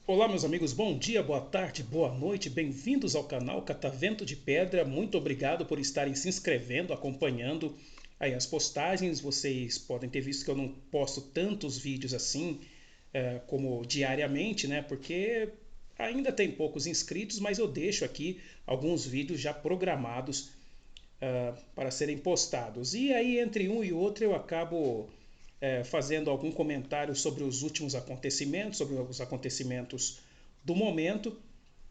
Olá, meus amigos, bom dia, boa tarde, boa noite, bem-vindos ao canal Catavento de Pedra. Muito obrigado por estarem se inscrevendo, acompanhando aí as postagens. Vocês podem ter visto que eu não posto tantos vídeos assim como diariamente, né? Porque ainda tem poucos inscritos, mas eu deixo aqui alguns vídeos já programados para serem postados. E aí, entre um e outro, eu acabo fazendo algum comentário sobre os últimos acontecimentos, sobre os acontecimentos do momento.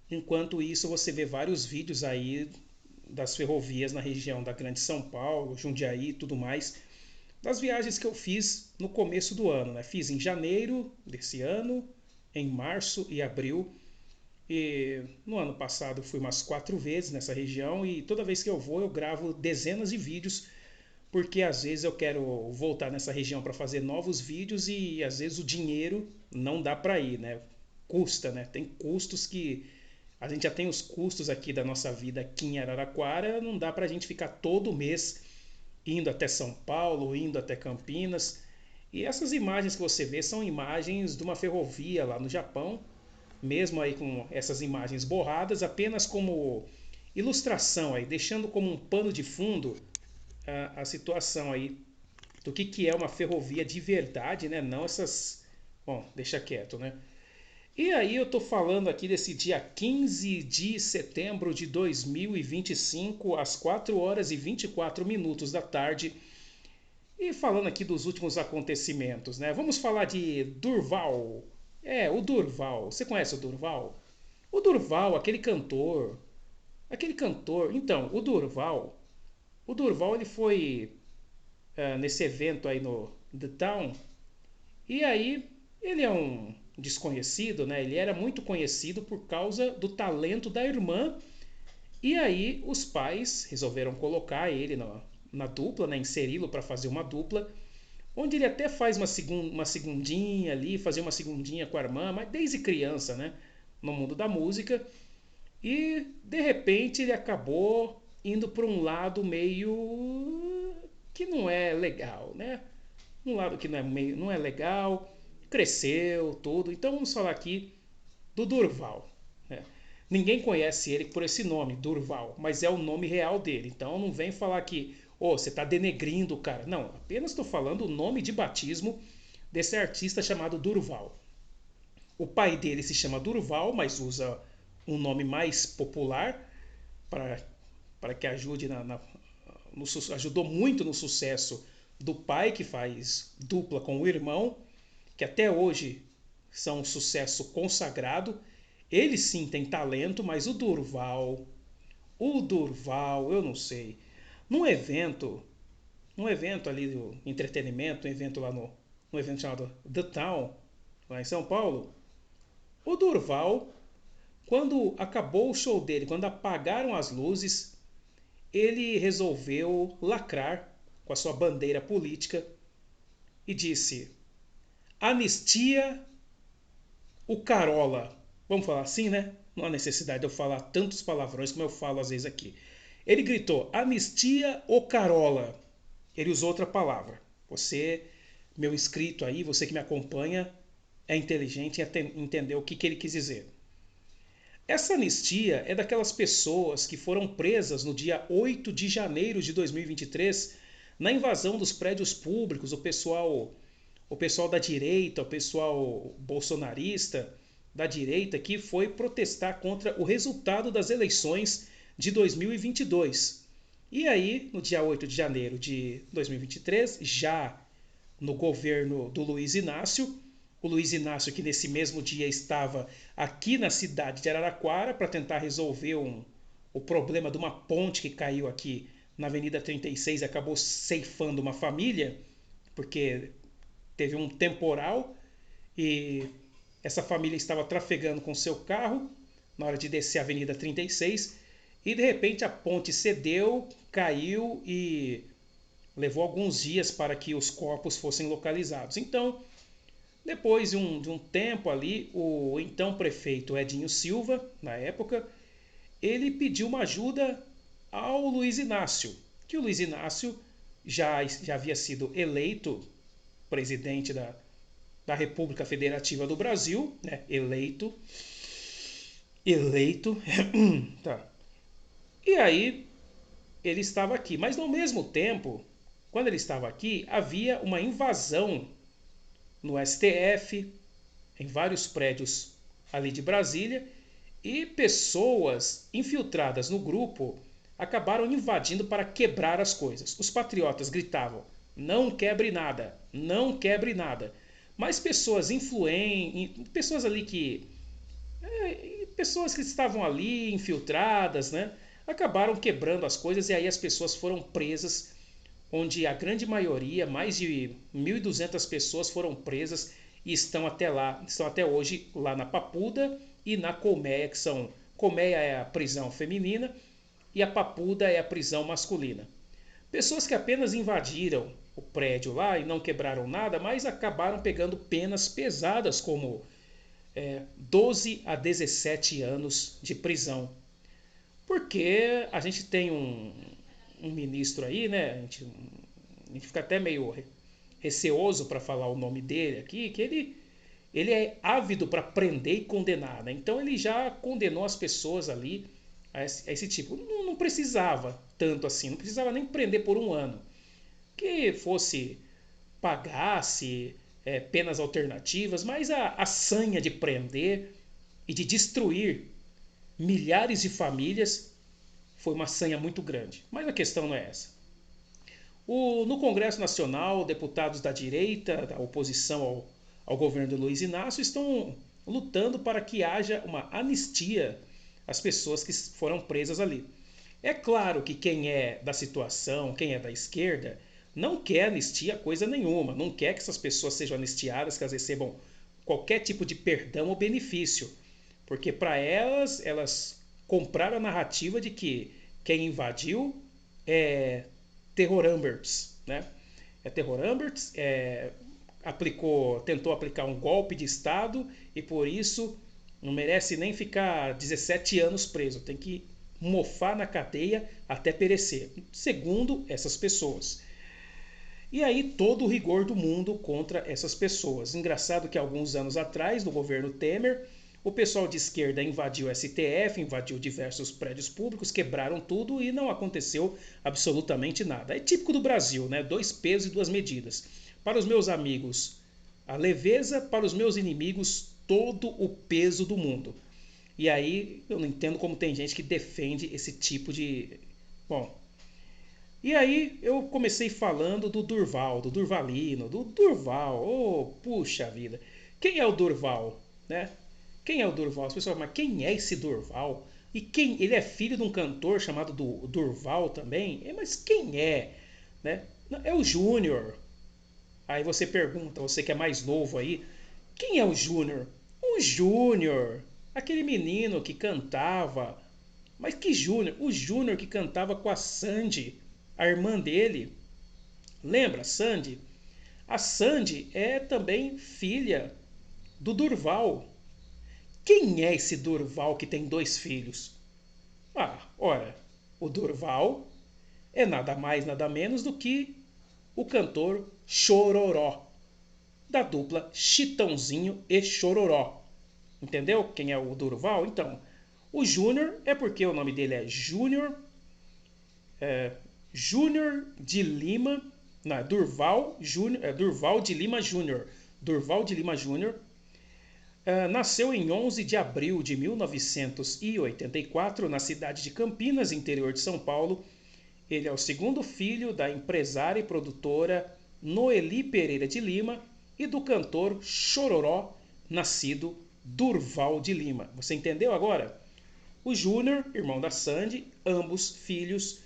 Enquanto isso, você vê vários vídeos aí das ferrovias na região da Grande São Paulo, Jundiaí e tudo mais, das viagens que eu fiz no começo do ano. Né? Fiz em janeiro desse ano, em março e abril. E no ano passado fui umas 4 vezes nessa região e toda vez que eu vou eu gravo dezenas de vídeos porque às vezes eu quero voltar nessa região para fazer novos vídeos e às vezes o dinheiro não dá para ir, né? Custa, né? Tem custos que a gente já tem os custos aqui da nossa vida aqui em Araraquara, não dá para a gente ficar todo mês indo até São Paulo, indo até Campinas. E essas imagens que você vê são imagens de uma ferrovia lá no Japão, mesmo aí com essas imagens borradas, apenas como ilustração aí, deixando como um pano de fundo a situação aí do que é uma ferrovia de verdade, né? Não essas. Bom, deixa quieto, né? E aí eu tô falando aqui desse dia 15 de setembro de 2025, às 4 horas e 24 minutos da tarde. E falando aqui dos últimos acontecimentos, né? Vamos falar de Durval. O Durval. Você conhece o Durval? O Durval, aquele cantor. Aquele cantor. Então, o Durval. O Durval ele foi nesse evento aí no The Town. E aí ele é um desconhecido, né? Ele era muito conhecido por causa do talento da irmã. E aí os pais resolveram colocar ele na dupla, né? Inseri-lo para fazer uma dupla, onde ele até faz uma segundinha ali, fazer uma segundinha com a irmã, mas desde criança, né? No mundo da música. E de repente ele acabou indo para um lado meio que não é legal, né? Um lado que não é legal, cresceu, tudo. Então vamos falar aqui do Durval. Né? Ninguém conhece ele por esse nome, Durval, mas é o nome real dele. Então não vem falar que você está denegrindo o cara. Não, apenas estou falando o nome de batismo desse artista chamado Durval. O pai dele se chama Durval, mas usa um nome mais popular para, para que ajude ajudou muito no sucesso do pai, que faz dupla com o irmão, que até hoje são um sucesso consagrado. Ele sim tem talento, mas o Durval, eu não sei. Num evento, num evento ali do entretenimento, um evento lá no evento chamado The Town, lá em São Paulo, o Durval, quando acabou o show dele, quando apagaram as luzes, ele resolveu lacrar com a sua bandeira política e disse: anistia o Carola. Vamos falar assim, né? Não há necessidade de eu falar tantos palavrões como eu falo às vezes aqui. Ele gritou: anistia o Carola. Ele usou outra palavra. Você, meu inscrito aí, você que me acompanha, é inteligente e entendeu o que ele quis dizer. Essa anistia é daquelas pessoas que foram presas no dia 8 de janeiro de 2023 na invasão dos prédios públicos, o pessoal da direita, o pessoal bolsonarista da direita que foi protestar contra o resultado das eleições de 2022. E aí, no dia 8 de janeiro de 2023, já no governo do Luiz Inácio, o Luiz Inácio que nesse mesmo dia estava aqui na cidade de Araraquara para tentar resolver o problema de uma ponte que caiu aqui na Avenida 36 e acabou ceifando uma família, porque teve um temporal e essa família estava trafegando com seu carro na hora de descer a Avenida 36 e de repente a ponte cedeu, caiu e levou alguns dias para que os corpos fossem localizados. Então, depois de um tempo ali, o então prefeito Edinho Silva, na época, ele pediu uma ajuda ao Luiz Inácio, que o Luiz Inácio já havia sido eleito presidente da República Federativa do Brasil, né, eleito, tá. E aí ele estava aqui, mas ao mesmo tempo, quando ele estava aqui, havia uma invasão no STF, em vários prédios ali de Brasília, e pessoas infiltradas no grupo acabaram invadindo para quebrar as coisas. Os patriotas gritavam: não quebre nada, não quebre nada. Mas pessoas influentes, pessoas ali que pessoas que estavam ali infiltradas, né, acabaram quebrando as coisas e aí as pessoas foram presas, onde a grande maioria, mais de 1.200 pessoas foram presas e estão até lá, estão até hoje lá na Papuda e na Colmeia, que são Colmeia é a prisão feminina e a Papuda é a prisão masculina. Pessoas que apenas invadiram o prédio lá e não quebraram nada, mas acabaram pegando penas pesadas como 12 a 17 anos de prisão. Porque a gente tem um ministro aí, né? A gente fica até meio receoso para falar o nome dele aqui, que ele é ávido para prender e condenar, né? Então ele já condenou as pessoas ali a esse tipo. Não precisava tanto assim, não precisava nem prender por um ano. Que fosse, pagasse penas alternativas, mas a sanha de prender e de destruir milhares de famílias foi uma sanha muito grande. Mas a questão não é essa. No Congresso Nacional, deputados da direita, da oposição ao governo de Luiz Inácio, estão lutando para que haja uma anistia às pessoas que foram presas ali. É claro que quem é da situação, quem é da esquerda, não quer anistia coisa nenhuma, não quer que essas pessoas sejam anistiadas, que elas recebam qualquer tipo de perdão ou benefício. Porque para elas compraram a narrativa de que quem invadiu é Terror Amberts, né? É Terror Amberts, tentou aplicar um golpe de Estado e por isso não merece nem ficar 17 anos preso, tem que mofar na cadeia até perecer, segundo essas pessoas. E aí todo o rigor do mundo contra essas pessoas. Engraçado que alguns anos atrás, no governo Temer, o pessoal de esquerda invadiu o STF, invadiu diversos prédios públicos, quebraram tudo e não aconteceu absolutamente nada. É típico do Brasil, né? 2 pesos e 2 medidas. Para os meus amigos, a leveza, para os meus inimigos, todo o peso do mundo. E aí eu não entendo como tem gente que defende esse tipo de... Bom, e aí eu comecei falando do Durval, do Durvalino, do Durval. Oh, puxa vida. Quem é o Durval, né? Quem é o Durval? As pessoas falam, mas quem é esse Durval? E quem? Ele é filho de um cantor chamado Durval também? Mas quem é? Né? É o Júnior. Aí você pergunta, você que é mais novo aí, quem é o Júnior? O Júnior, aquele menino que cantava. Mas que Júnior? O Júnior que cantava com a Sandy, a irmã dele. Lembra, Sandy? A Sandy é também filha do Durval. Quem é esse Durval que tem 2 filhos? Ora, o Durval é nada mais, nada menos do que o cantor Chororó, da dupla Chitãozinho e Chororó. Entendeu quem é o Durval? Então, o Júnior é porque o nome dele é Júnior de Lima, não, Durval, Durval de Lima Júnior. Durval de Lima Júnior nasceu em 11 de abril de 1984 na cidade de Campinas, interior de São Paulo. Ele é o segundo filho da empresária e produtora Noeli Pereira de Lima e do cantor Chororó, nascido Durval de Lima. Você entendeu agora? O Júnior, irmão da Sandy, ambos filhos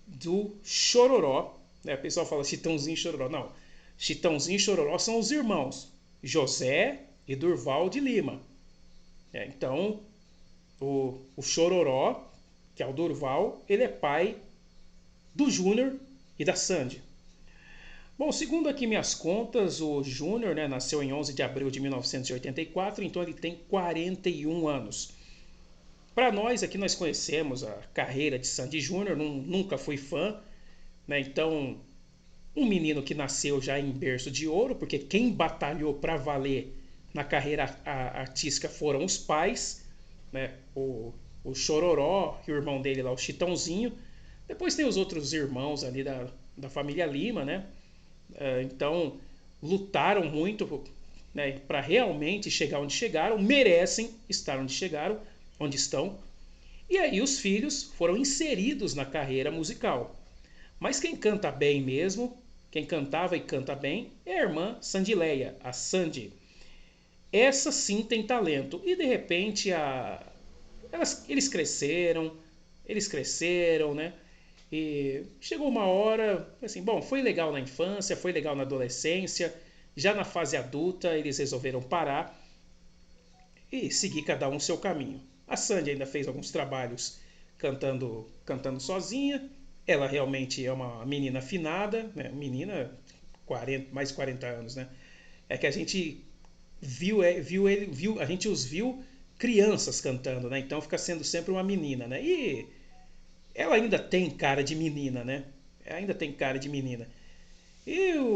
do Chororó. Né? O pessoal fala Chitãozinho e Chororó. Não, Chitãozinho e Chororó são os irmãos José e Durval de Lima. Então, o Chororó, que é o Durval, ele é pai do Júnior e da Sandy. Bom, segundo aqui minhas contas, o Júnior, né, nasceu em 11 de abril de 1984, então ele tem 41 anos. Para nós aqui, nós conhecemos a carreira de Sandy Júnior, nunca fui fã, né, então Um menino que nasceu já em berço de ouro, porque quem batalhou para valer na carreira artística foram os pais, né? O Chororó e o irmão dele lá, o Chitãozinho. Depois tem os outros irmãos ali da família Lima, né? Então lutaram muito, né, para realmente chegar onde chegaram, merecem estar onde chegaram, onde estão. E aí os filhos foram inseridos na carreira musical. Mas quem canta bem mesmo, quem cantava e canta bem, é a irmã Sandileia, a Sandy. Essa sim tem talento. E de repente eles cresceram, né? E chegou uma hora, assim, bom, foi legal na infância, foi legal na adolescência, já na fase adulta eles resolveram parar e seguir cada um seu caminho. A Sandy ainda fez alguns trabalhos cantando sozinha. Ela realmente é uma menina afinada, né? Menina 40, mais de 40 anos, né? É que a gente a gente os viu crianças cantando, né? Então fica sendo sempre uma menina, né? E ela ainda tem cara de menina, né? Ainda tem cara de menina.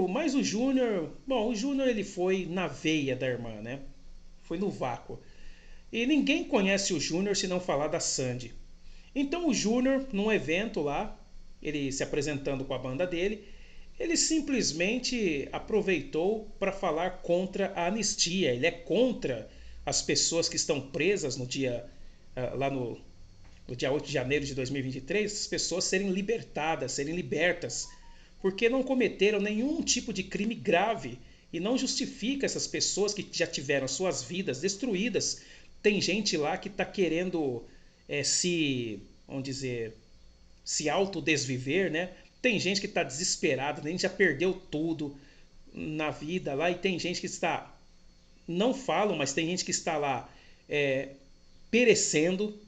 Mas o Júnior, bom, o Júnior ele foi na veia da irmã, né? Foi no vácuo. E ninguém conhece o Júnior se não falar da Sandy. Então o Júnior, num evento lá, ele se apresentando com a banda dele, ele simplesmente aproveitou para falar contra a anistia. Ele é contra as pessoas que estão presas no dia lá no dia 8 de janeiro de 2023, as pessoas serem libertadas, serem libertas, porque não cometeram nenhum tipo de crime grave e não justifica essas pessoas que já tiveram suas vidas destruídas. Tem gente lá que está querendo vamos dizer, se autodesviver, né? Tem gente que está desesperada, tem gente que já perdeu tudo na vida lá e tem gente que está, não falam, mas tem gente que está lá perecendo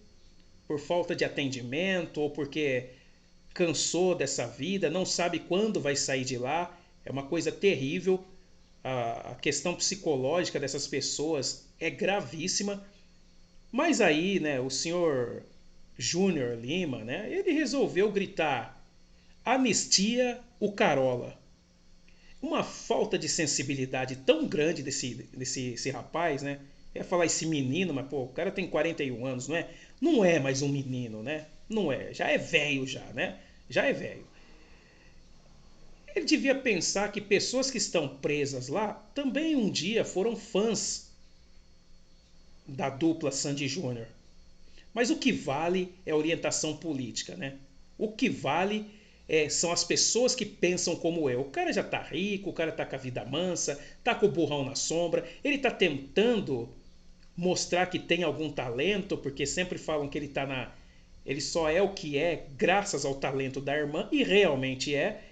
por falta de atendimento ou porque cansou dessa vida, não sabe quando vai sair de lá. É uma coisa terrível. A questão psicológica dessas pessoas é gravíssima. Mas aí, né, o senhor Júnior Lima, né, ele resolveu gritar: anistia o Carola. Uma falta de sensibilidade tão grande desse rapaz, né? Eu ia falar esse menino, mas pô, o cara tem 41 anos, não é? Não é mais um menino, né? Não é, já é velho já, né? Já é velho. Ele devia pensar que pessoas que estão presas lá também um dia foram fãs da dupla Sandy Júnior. Mas o que vale é a orientação política, né? O que vale são as pessoas que pensam como eu. O cara já tá rico, o cara tá com a vida mansa, tá com o burrão na sombra, ele tá tentando mostrar que tem algum talento, porque sempre falam que ele só é o que é graças ao talento da irmã, e realmente é.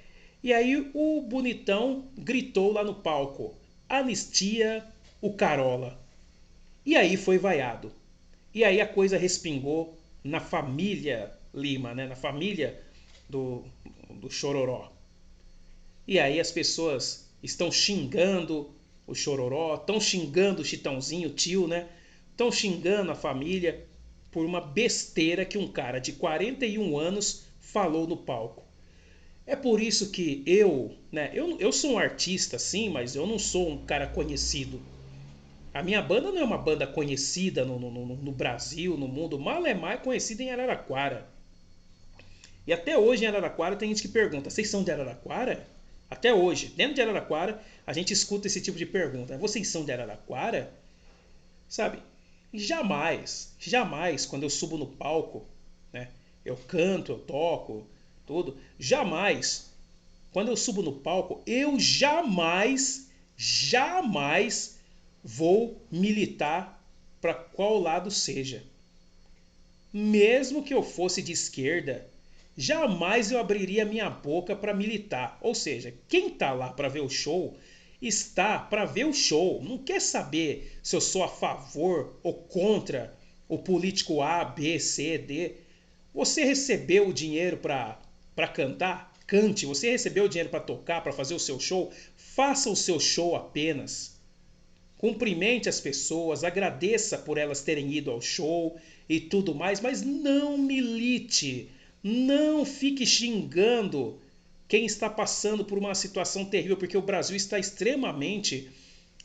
E aí o bonitão gritou lá no palco: anistia o Carola. E aí foi vaiado. E aí a coisa respingou na família Lima, né? Na família do, do Chororó. E aí as pessoas estão xingando o Chororó, estão xingando o Chitãozinho, o tio, né? Estão xingando a família por uma besteira que um cara de 41 anos falou no palco. É por isso que eu sou um artista sim, mas eu não sou um cara conhecido. A minha banda não é uma banda conhecida no Brasil, no mundo. Mal é mais conhecida em Araraquara. E até hoje em Araraquara tem gente que pergunta: vocês são de Araraquara? Até hoje, dentro de Araraquara, a gente escuta esse tipo de pergunta: vocês são de Araraquara? Sabe? Jamais, jamais, quando eu subo no palco, né? Eu canto, eu toco, tudo. Jamais, quando eu subo no palco, eu jamais vou militar para qual lado seja. Mesmo que eu fosse de esquerda, jamais eu abriria minha boca para militar. Ou seja, quem está lá para ver o show está para ver o show. Não quer saber se eu sou a favor ou contra o político A, B, C, D. Você recebeu o dinheiro para cantar? Cante. Você recebeu o dinheiro para tocar, para fazer o seu show? Faça o seu show apenas. Cumprimente as pessoas, agradeça por elas terem ido ao show e tudo mais, mas não milite, não fique xingando quem está passando por uma situação terrível, porque o Brasil está extremamente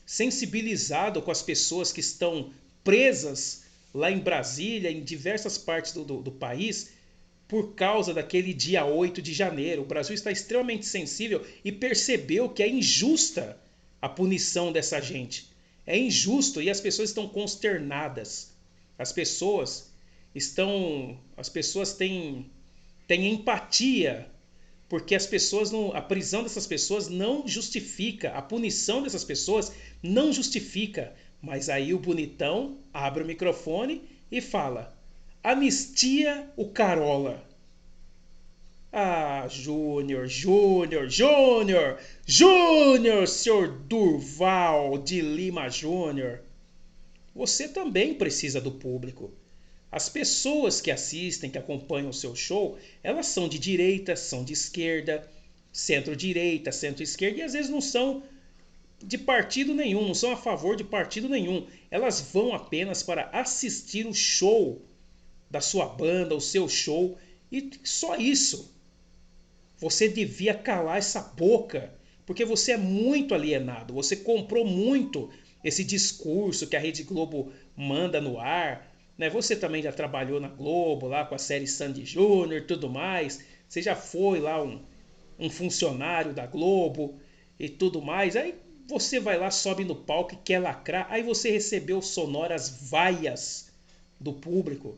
sensibilizado com as pessoas que estão presas lá em Brasília, em diversas partes do país, por causa daquele dia 8 de janeiro. O Brasil está extremamente sensível e percebeu que é injusta a punição dessa gente. É injusto e as pessoas estão consternadas. As pessoas têm empatia, porque a prisão dessas pessoas não justifica, a punição dessas pessoas não justifica. Mas aí o bonitão abre o microfone e fala: anistia o Carola. Ah, Júnior, senhor Durval de Lima Júnior. Você também precisa do público. As pessoas que assistem, que acompanham o seu show, elas são de direita, são de esquerda, centro-direita, centro-esquerda, e às vezes não são de partido nenhum, não são a favor de partido nenhum. Elas vão apenas para assistir o show da sua banda, o seu show, e só isso. Você devia calar essa boca, porque você é muito alienado, você comprou muito esse discurso que a Rede Globo manda no ar, né? Você também já trabalhou na Globo, lá com a série Sandy Júnior e tudo mais, você já foi lá um funcionário da Globo e tudo mais, aí você vai lá, sobe no palco e quer lacrar, aí você recebeu sonoras vaias do público,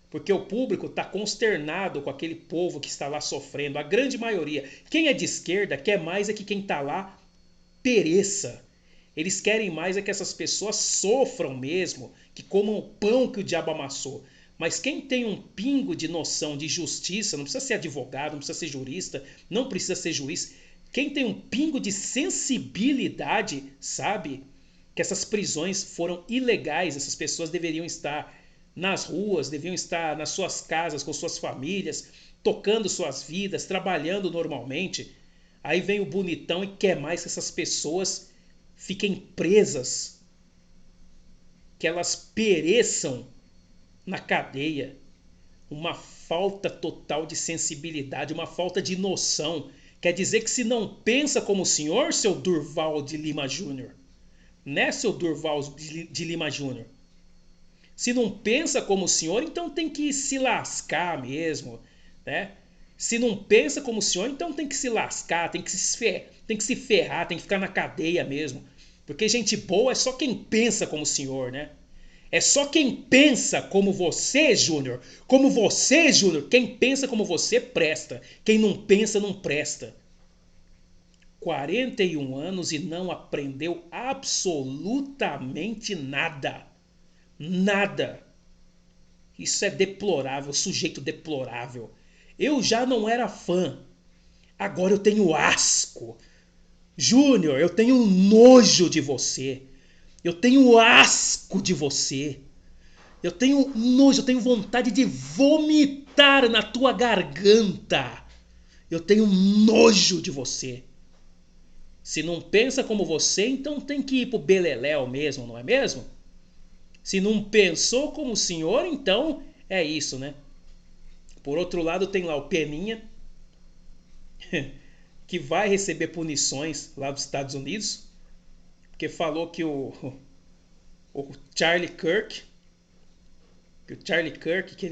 porque o público está consternado com aquele povo que está lá sofrendo, a grande maioria. Quem é de esquerda quer mais é que quem está lá pereça. Eles querem mais é que essas pessoas sofram mesmo, que comam o pão que o diabo amassou. Mas quem tem um pingo de noção de justiça, não precisa ser advogado, não precisa ser jurista, não precisa ser juiz, quem tem um pingo de sensibilidade sabe que essas prisões foram ilegais, essas pessoas deveriam estar nas ruas, deviam estar nas suas casas com suas famílias, tocando suas vidas, trabalhando normalmente. Aí vem o bonitão e quer mais que essas pessoas fiquem presas, que elas pereçam na cadeia. Uma falta total de sensibilidade, uma falta de noção. Quer dizer que se não pensa como o senhor, seu Durval de Lima Júnior, né, seu Durval de Lima Júnior? Se não pensa como o senhor, então tem que se lascar mesmo, né? Se não pensa como o senhor, então tem que se lascar, tem que se ferrar, tem que ficar na cadeia mesmo. Porque gente boa é só quem pensa como o senhor, né? É só quem pensa como você, Júnior. Como você, Júnior. Quem pensa como você presta. Quem não pensa não presta. 41 anos e não aprendeu absolutamente nada. Nada. Isso é deplorável, sujeito deplorável. Eu já não era fã. Agora eu tenho asco. Júnior, eu tenho nojo de você. Eu tenho asco de você. Eu tenho nojo, eu tenho vontade de vomitar na tua garganta. Eu tenho nojo de você. Se não pensa como você, então tem que ir pro beleléu mesmo, não é mesmo? Se não pensou como o senhor, então é isso, né? Por outro lado, tem lá o Peninha, que vai receber punições lá dos Estados Unidos, porque falou que o Charlie Kirk, que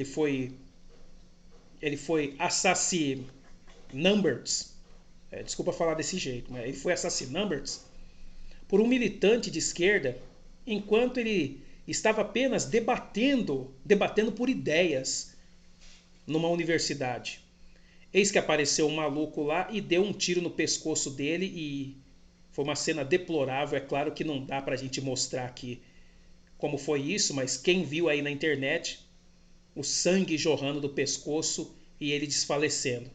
ele foi assassinado, desculpa falar desse jeito, mas ele foi assassinado por um militante de esquerda, enquanto ele estava apenas debatendo por ideias numa universidade. Eis que apareceu um maluco lá e deu um tiro no pescoço dele e foi uma cena deplorável. É claro que não dá pra gente mostrar aqui como foi isso, mas quem viu aí na internet, o sangue jorrando do pescoço e ele desfalecendo.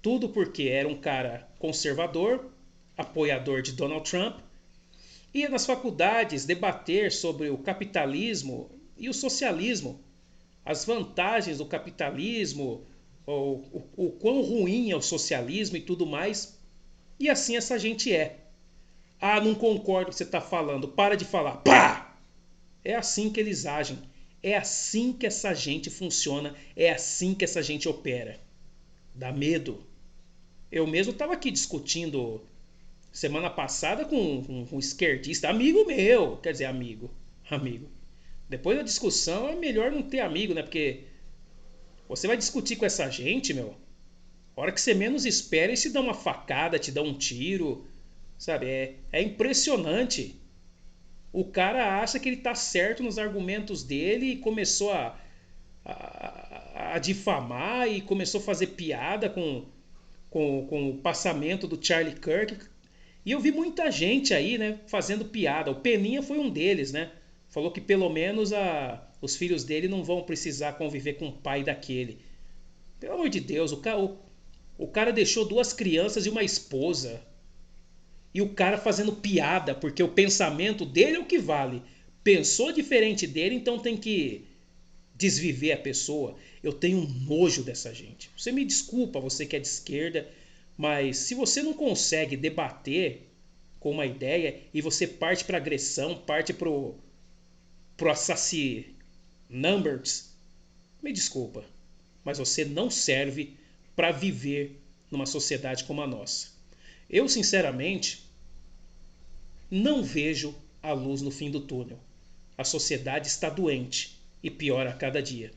Tudo porque era um cara conservador, apoiador de Donald Trump, ia nas faculdades debater sobre o capitalismo e o socialismo, as vantagens do capitalismo, o quão ruim é o socialismo e tudo mais. E assim essa gente é. Ah, não concordo com o que você está falando, para de falar. Pá! É assim que eles agem. É assim que essa gente funciona. É assim que essa gente opera. Dá medo. Eu mesmo estava aqui discutindo semana passada com um esquerdista, amigo meu, quer dizer, amigo. Depois da discussão é melhor não ter amigo, né? Porque você vai discutir com essa gente, meu, a hora que você menos espera, eles te dão uma facada, te dão um tiro, sabe? É impressionante. O cara acha que ele tá certo nos argumentos dele e começou a difamar e começou a fazer piada com o passamento do Charlie Kirk. E eu vi muita gente aí, né, fazendo piada. O Peninha foi um deles, né? Falou que pelo menos os filhos dele não vão precisar conviver com o pai daquele. Pelo amor de Deus, o cara deixou duas crianças e uma esposa. E o cara fazendo piada, porque o pensamento dele é o que vale. Pensou diferente dele, então tem que desviver a pessoa. Eu tenho nojo dessa gente. Você me desculpa, você que é de esquerda, mas se você não consegue debater com uma ideia e você parte para agressão, parte pro assassin numbers, me desculpa, mas você não serve para viver numa sociedade como a nossa. Eu, sinceramente, não vejo a luz no fim do túnel. A sociedade está doente e piora a cada dia.